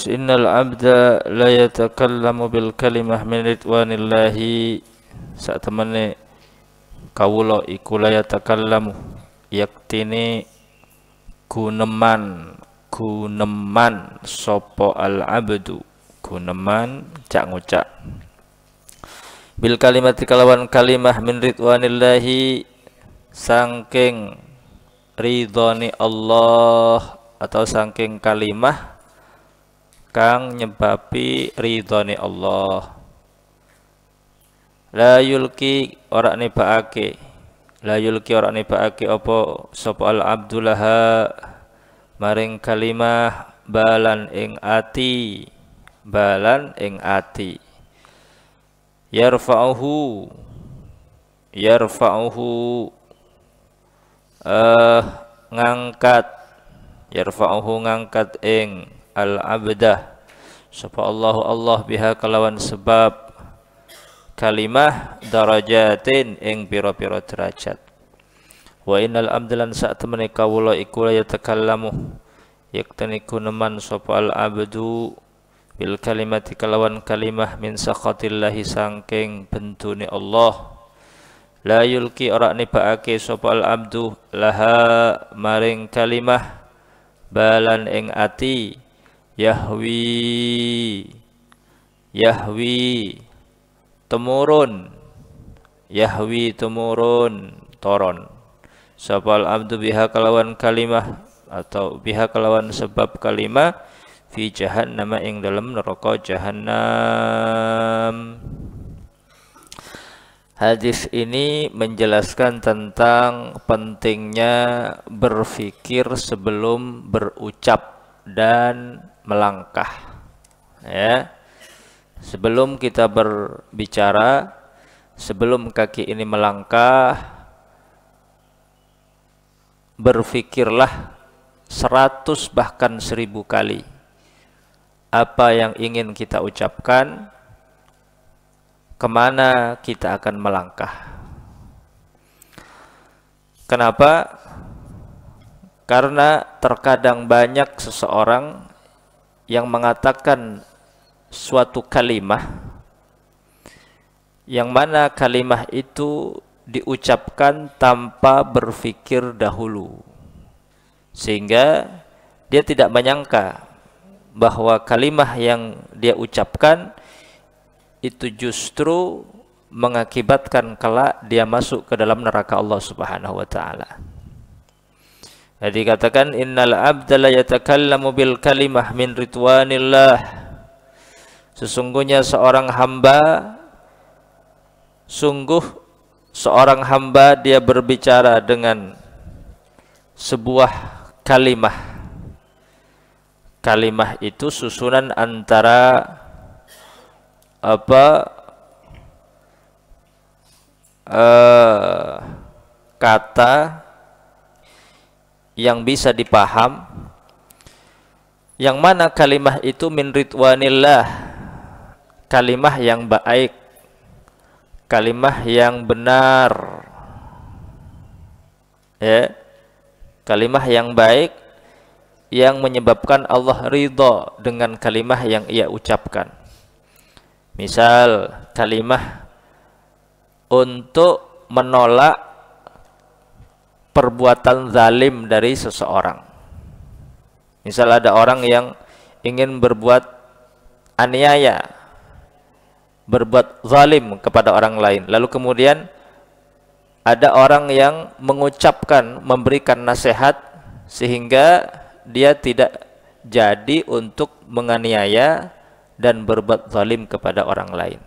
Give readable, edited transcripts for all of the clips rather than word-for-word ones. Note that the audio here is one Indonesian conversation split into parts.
innal abda la yatakallamu bil kalimah min ridwanillahi sak temene kawula iku la yatakallamu yaktine guneman sapa al abdu guneman cak ngucap bil kalimati kalawan kalimah min ridwanillahi saking ridhoni Allah atau saking kalimah kang nyebabi ridhoni Allah. La yulki ora nebake apa sapa al abdullah maring kalimah balan ing ati yarfa'uhu ngangkat ing al abdah sapa Allah biha kalawan sebab kalimah darajatin ing pira-pira derajat. Wa innal abdalan sak temene kawula iku la yatakallamu yaktani kuneman sapa al abdu bil kalimati kalawan kalimah min sakhatillahi sangking bentune Allah. La yulki ora nibakake sapa al abdu laha maring kalimah balan ing ati yahwi temurun toron sapa al abdu biha kalawan kalimah atau biha kalawan sebab kalimah fi jahannam ing dalam neraka jahannam. Hadis ini menjelaskan tentang pentingnya berfikir sebelum berucap dan melangkah. Ya. Sebelum kita berbicara, sebelum kaki ini melangkah, berfikirlah 100 bahkan 1000 kali apa yang ingin kita ucapkan, kemana kita akan melangkah. Kenapa? Karena terkadang banyak seseorang yang mengatakan suatu kalimah yang mana kalimah itu diucapkan tanpa berfikir dahulu, sehingga dia tidak menyangka bahwa kalimah yang dia ucapkan itu justru mengakibatkan kelak dia masuk ke dalam neraka Allah Subhanahu wa taala. Jadi katakan innal abda la yatakallamu bil kalimah min ridwanillah. Sesungguhnya seorang hamba dia berbicara dengan sebuah kalimah. Kalimah itu susunan antara kata yang bisa dipaham, yang mana kalimah itu min ridwanillah, kalimah yang baik, kalimah yang benar, ya, kalimah yang baik yang menyebabkan Allah ridha dengan kalimah yang ia ucapkan. Misal kalimah untuk menolak perbuatan zalim dari seseorang. Misal ada orang yang ingin berbuat aniaya, berbuat zalim kepada orang lain, lalu kemudian ada orang yang mengucapkan, memberikan nasihat sehingga dia tidak jadi untuk menganiaya dan berbuat zalim kepada orang lain.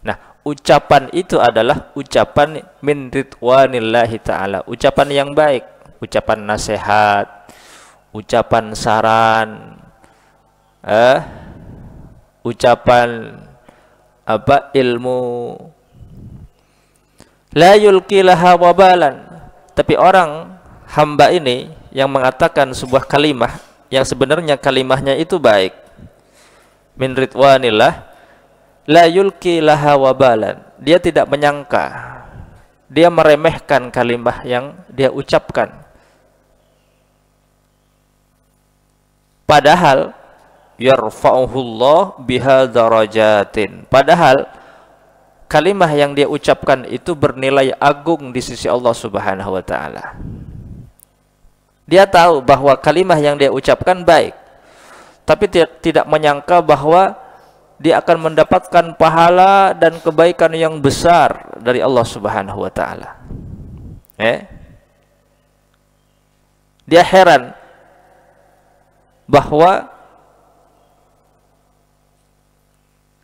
Nah, ucapan itu adalah ucapan min ridwanillahi ta'ala, ucapan yang baik, ucapan nasihat, ucapan saran, ucapan ilmu. La yulki laha wabalan. Tapi orang hamba ini yang mengatakan sebuah kalimah yang sebenarnya kalimahnya itu baik, min ridwanillah, la yulki laha wabalan, dia tidak menyangka, dia meremehkan kalimah yang dia ucapkan, padahal yarfa'uhullah biha darajatin. Padahal kalimah yang dia ucapkan itu bernilai agung di sisi Allah Subhanahu wa taala. Dia tahu bahwa kalimah yang dia ucapkan baik, tapi tidak menyangka bahwa dia akan mendapatkan pahala dan kebaikan yang besar dari Allah Subhanahu wa taala. Dia heran bahwa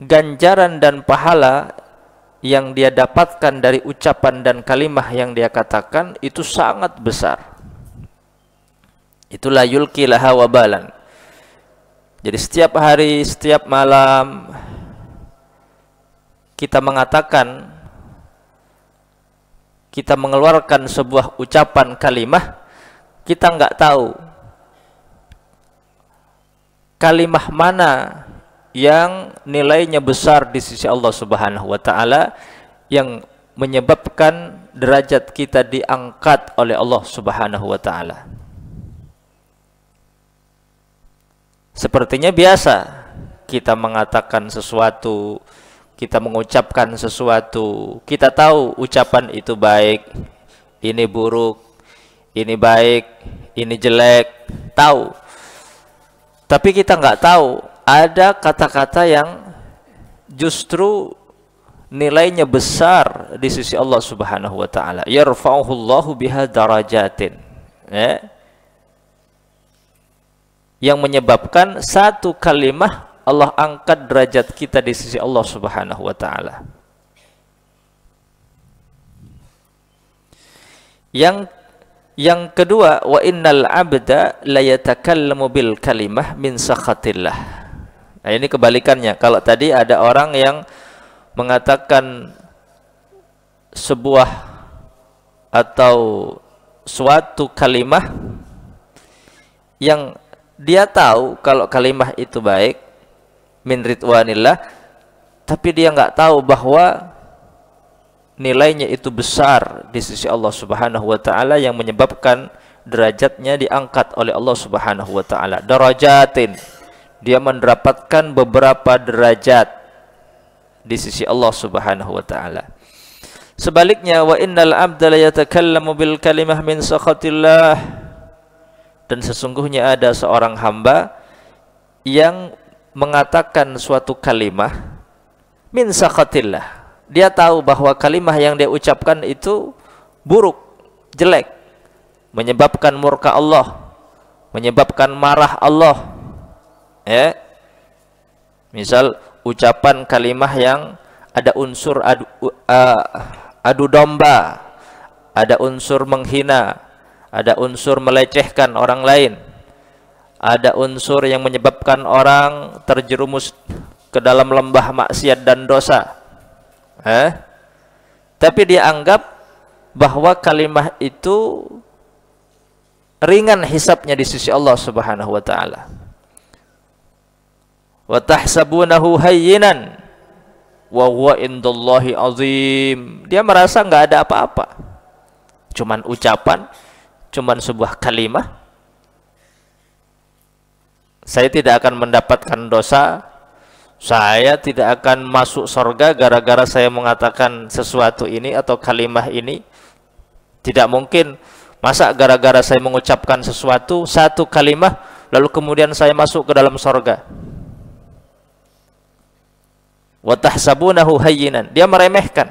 ganjaran dan pahala yang dia dapatkan dari ucapan dan kalimah yang dia katakan itu sangat besar. Itulah yulki laha wabalan. Jadi setiap hari, setiap malam kita mengatakan, kita mengeluarkan sebuah ucapan kalimah, kita nggak tahu kalimah mana yang nilainya besar di sisi Allah Subhanahu wa taala yang menyebabkan derajat kita diangkat oleh Allah Subhanahu wa taala. Sepertinya biasa kita mengatakan sesuatu, kita mengucapkan sesuatu, kita tahu ucapan itu baik, ini buruk, ini baik, ini jelek, tahu. Tapi kita nggak tahu ada kata-kata yang justru nilainya besar di sisi Allah Subhanahu wa taala. Yarfa'uhullahu biha darajatin. Yang menyebabkan satu kalimah Allah angkat derajat kita di sisi Allah Subhanahu wa taala. Yang kedua, wa innal abda la yatakallamu bil kalimah min sakhatillah. Nah, ini kebalikannya. Kalau tadi ada orang yang mengatakan sebuah atau suatu kalimah yang dia tahu kalau kalimah itu baik, min ridwanillah, tapi dia nggak tahu bahwa nilainya itu besar di sisi Allah Subhanahu wa taala yang menyebabkan derajatnya diangkat oleh Allah Subhanahu wa taala. Darajatin, dia mendapatkan beberapa derajat di sisi Allah Subhanahu wa taala. Sebaliknya, wa innal abda la yatakallamu bil kalimah min sakhatillah, dan sesungguhnya ada seorang hamba yang mengatakan suatu kalimah min sakhatillah. Dia tahu bahwa kalimah yang dia ucapkan itu buruk, jelek, menyebabkan murka Allah, menyebabkan marah Allah. Misal ucapan kalimah yang ada unsur adu domba, ada unsur menghina, ada unsur melecehkan orang lain, ada unsur yang menyebabkan orang terjerumus ke dalam lembah maksiat dan dosa. Tapi dia anggap bahwa kalimah itu ringan hisabnya di sisi Allah Subhanahu wa taala. Wa tahsabunahu hayyinan wa huwa indallahi azim. Dia merasa nggak ada apa-apa, cuman ucapan, cuman sebuah kalimah. Saya tidak akan mendapatkan dosa, saya tidak akan masuk surga gara-gara saya mengatakan sesuatu ini atau kalimah ini. Tidak mungkin. Masa gara-gara saya mengucapkan sesuatu, satu kalimah, lalu kemudian saya masuk ke dalam surga. Wa tahsabunahu hayyinan, dia meremehkan.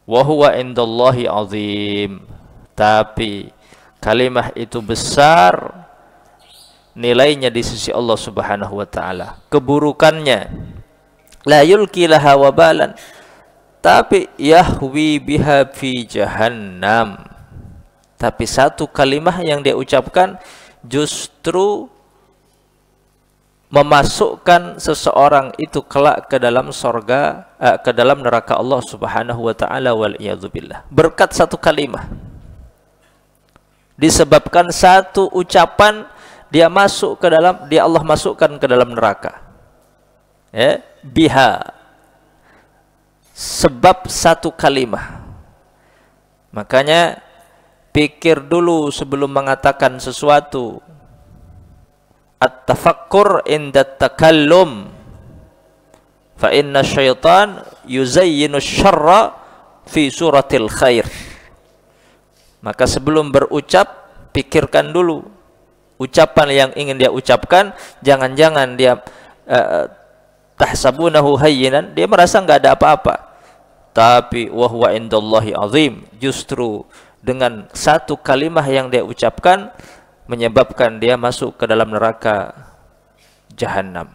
Wa huwa indallahi azim, tapi kalimah itu besar nilainya di sisi Allah Subhanahu wa taala. Keburukannya la yulki laha wabalan, tapi yahwi biha fi jahannam. Tapi satu kalimah yang dia ucapkan justru memasukkan seseorang itu kelak ke dalam surga, ke dalam neraka Allah Subhanahu wa taala, wal iyadzubillah. Berkat satu kalimah, disebabkan satu ucapan, dia masuk ke dalam, dia Allah masukkan ke dalam neraka. Biha, sebab satu kalimah. Makanya pikir dulu sebelum mengatakan sesuatu. at-tafakkur inda takallum, fa inna syaitan yuzayyinu syarra fi suratil khair. Maka sebelum berucap, pikirkan dulu ucapan yang ingin dia ucapkan. Jangan-jangan dia tahsabunahu hayyinan, dia merasa nggak ada apa-apa, tapi wa huwa indallahi azim. Justru dengan satu kalimat yang dia ucapkan menyebabkan dia masuk ke dalam neraka jahanam.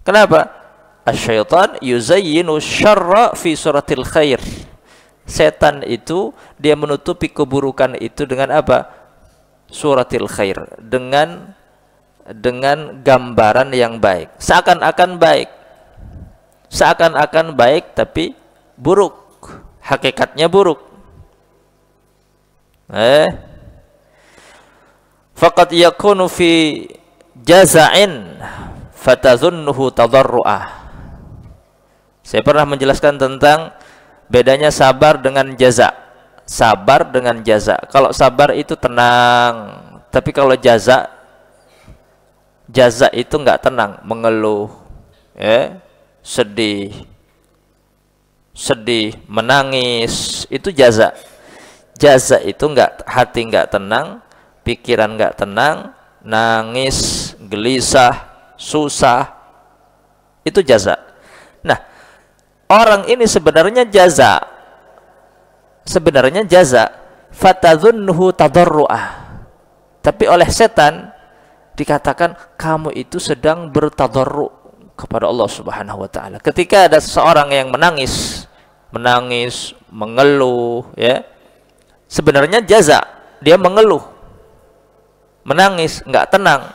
Kenapa? Asyaitan yuzayyinu syarra fi suratil khair. Setan itu dia menutupi keburukan itu dengan apa? Suratil khair, dengan gambaran yang baik. Seakan-akan baik tapi buruk. Hakikatnya buruk. Faqad yakunu fi jaza'in fatadhunnuhu tadarru'ah. Saya pernah menjelaskan tentang bedanya sabar dengan jaza. Sabar dengan jaza. Kalau sabar itu tenang, tapi kalau jaza itu enggak tenang, mengeluh, sedih, menangis, itu jaza. Jaza itu enggak, hati enggak tenang, pikiran enggak tenang, nangis, gelisah, susah, itu jaza. Nah, orang ini sebenarnya jaza, fatadhunnuhu tadarru'ah, tapi oleh setan dikatakan kamu itu sedang bertadarru' kepada Allah Subhanahu wa taala. Ketika ada seseorang yang menangis, mengeluh, sebenarnya jaza, dia mengeluh, menangis, enggak tenang.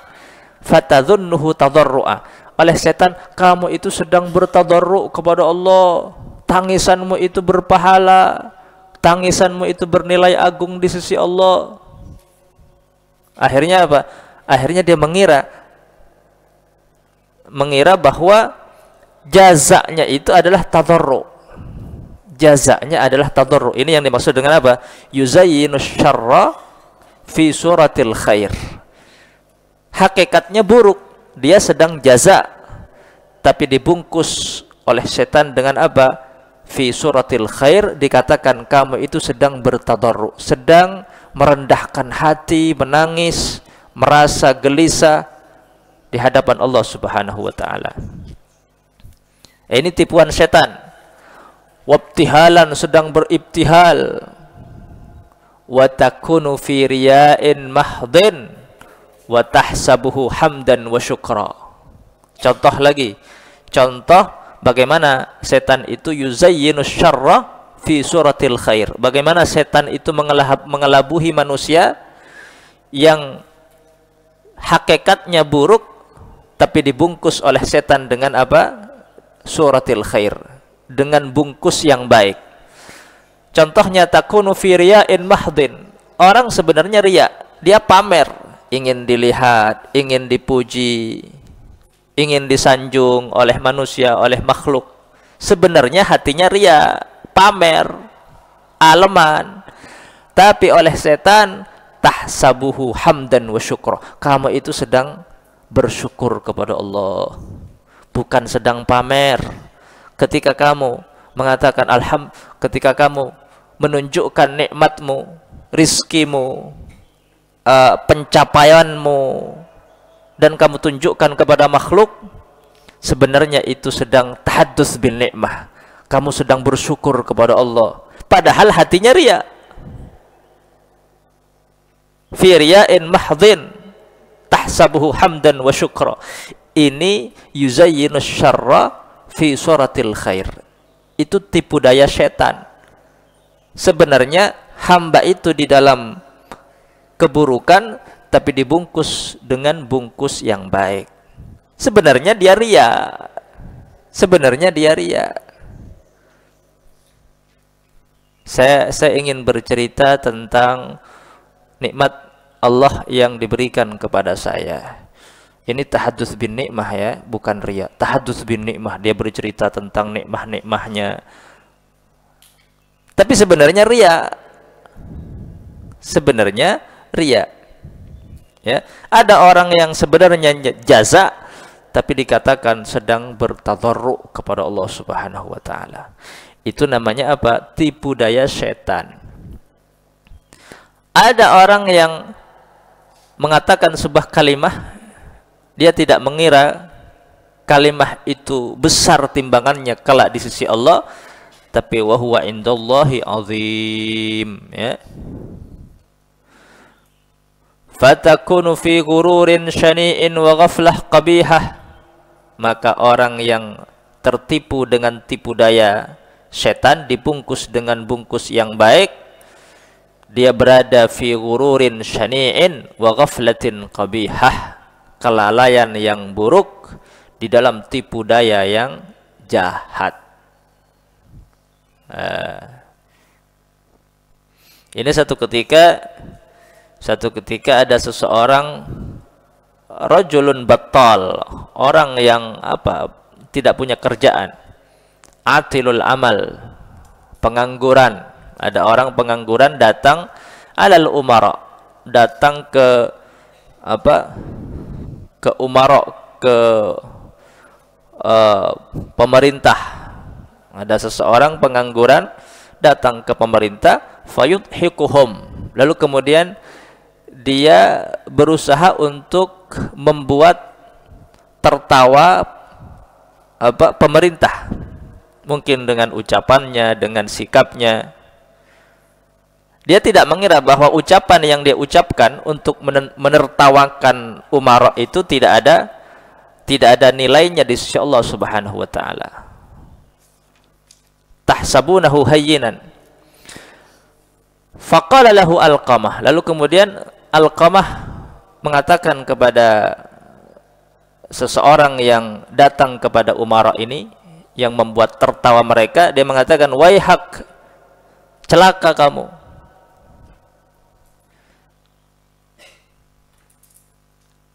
Fatadhunnuhu tadarru'ah, oleh setan kamu itu sedang bertadarru' kepada Allah. Tangisanmu itu berpahala, tangisanmu itu bernilai agung di sisi Allah. Akhirnya apa? Akhirnya dia mengira bahwa jazanya itu adalah tadarru. Jazanya adalah tadarru. Ini yang dimaksud dengan apa? Yuzayyinu syarra fi suratil khair. Hakikatnya buruk, dia sedang jaza, tapi dibungkus oleh setan dengan apa? Fi suratil khair, dikatakan kamu itu sedang bertadarru, sedang merendahkan hati, menangis, merasa gelisah di hadapan Allah Subhanahu wa taala. Ini tipuan setan. Wabtihalan, sedang beribtihal. Wa takunu fi riya'in mahdin wa tahsabuhu hamdan wa syukra. Contoh lagi. Contoh bagaimana setan itu yuzayyinu syarra fi suratil khair. Bagaimana setan itu mengelabuhi manusia yang hakikatnya buruk, tapi dibungkus oleh setan dengan apa? Suratil khair, dengan bungkus yang baik. Contohnya takunu fi riya'in mahdin. Orang sebenarnya riya, dia pamer, ingin dilihat, ingin dipuji, ingin disanjung oleh manusia, oleh makhluk. Sebenarnya hatinya riya, pamer, aleman. Tapi oleh setan, tahsabuhu hamdan wa syukra, kamu itu sedang bersyukur kepada Allah, bukan sedang pamer. Ketika kamu mengatakan ketika kamu menunjukkan nikmatmu, rizkimu, pencapaianmu, dan kamu tunjukkan kepada makhluk, sebenarnya itu sedang tahaddus bin nikmah, kamu sedang bersyukur kepada Allah, padahal hatinya riya. Fi riya'in mahdhin tahsabuhu hamdan wa syukra. Ini yuzayyinu syarra fi suratil khair. Itu tipu daya setan. Sebenarnya hamba itu di dalam keburukan, tapi dibungkus dengan bungkus yang baik. Sebenarnya dia riya. Saya ingin bercerita tentang nikmat Allah yang diberikan kepada saya. Ini tahadduts bin nikmah ya, bukan riya. Tahadduts bin nikmah, dia bercerita tentang nikmah-nikmahnya. Tapi sebenarnya riya. Ya, ada orang yang sebenarnya jaza tapi dikatakan sedang bertadarru kepada Allah Subhanahu wa taala. Itu namanya apa? Tipu daya setan. Ada orang yang mengatakan sebuah kalimah, dia tidak mengira kalimah itu besar timbangannya kelak di sisi Allah, tapi wa huwa indallahi azim, ya. Fatakunu fi gururin syani'in wa ghaflah qabihah. Maka orang yang tertipu dengan tipu daya setan dibungkus dengan bungkus yang baik, dia berada fi gururin syani'in wa ghaflatin qabihah, kelalaian yang buruk di dalam tipu daya yang jahat. Ini satu ketika ada seseorang, rajulun battal, orang yang tidak punya kerjaan, atilul amal, pengangguran. Ada orang pengangguran datang alal umara, datang ke umara, ke pemerintah. Ada seseorang pengangguran datang ke pemerintah, fayudhikuhum, lalu kemudian dia berusaha untuk membuat tertawa pemerintah, mungkin dengan ucapannya, dengan sikapnya. Dia tidak mengira bahwa ucapan yang dia ucapkan untuk menertawakan umara itu tidak ada nilainya di sisi Allah Subhanahu wa taala. Tahsabunahu hayyinan. Faqala lahu Alqamah, lalu kemudian Alqamah mengatakan kepada seseorang yang datang kepada umara ini, yang membuat tertawa mereka, dia mengatakan, waihak, celaka kamu.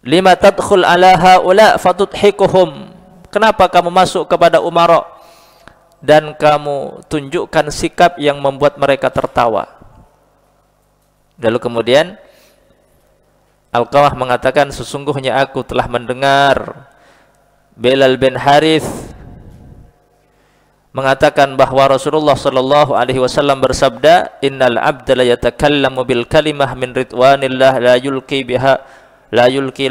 Lima tadkhul ala haula fatudhikuhum. Kenapa kamu masuk kepada umara dan kamu tunjukkan sikap yang membuat mereka tertawa? Lalu kemudian Alqamah mengatakan, sesungguhnya aku telah mendengar Bilal bin Harith mengatakan bahwa Rasulullah sallallahu alaihi wasallam bersabda, innal abda la yatakallamu bil kalimah min ridwanillah la yulki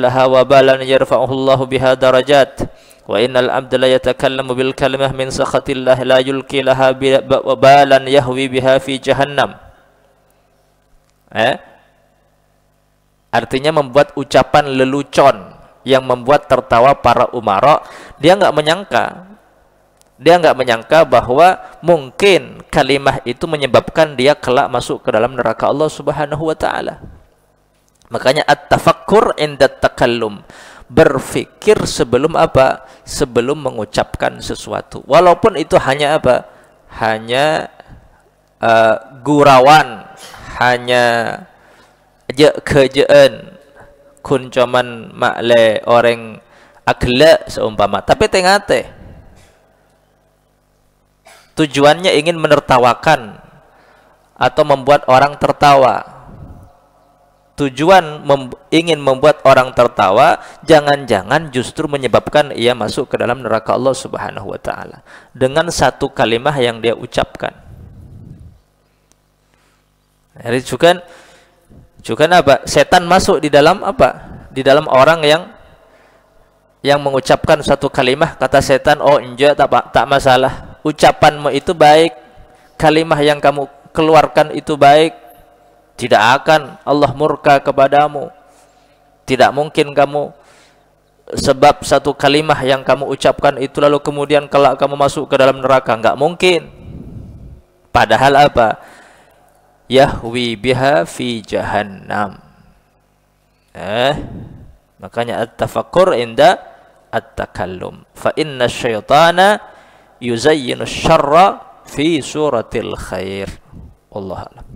laha wabalan yarfa'uhu Allahu biha darajat, wa innal abda la yatakallamu bil kalimah min sakhatillah la yulki laha wabalan yahwi biha fi jahannam. Artinya membuat ucapan lelucon yang membuat tertawa para umara. Dia nggak menyangka bahwa mungkin kalimah itu menyebabkan dia kelak masuk ke dalam neraka Allah Subhanahu wa taala. Makanya at-tafakkur inda takallum, berfikir sebelum sebelum mengucapkan sesuatu, walaupun itu hanya hanya gurauan, hanya kejaan kuncaman makle orang akhlak seumpama, tapi tengate tujuannya ingin menertawakan atau membuat orang tertawa. Tujuan ingin membuat orang tertawa, jangan-jangan justru menyebabkan ia masuk ke dalam neraka Allah Subhanahu wa taala dengan satu kalimah yang dia ucapkan. Jadi juga setan masuk di dalam di dalam orang yang mengucapkan satu kalimah, kata setan, oh enggak, tak masalah, ucapanmu itu baik, kalimah yang kamu keluarkan itu baik, tidak akan Allah murka kepadamu. Tidak mungkin kamu sebab satu kalimah yang kamu ucapkan itu lalu kemudian kelak kamu masuk ke dalam neraka, enggak mungkin. Padahal yahwi biha fi jahannam. Makanya at-tafakkur inda at-takallum. Fa inna syaitana yuzayyinu syarra fi suratil khair. Wallahu a'lam.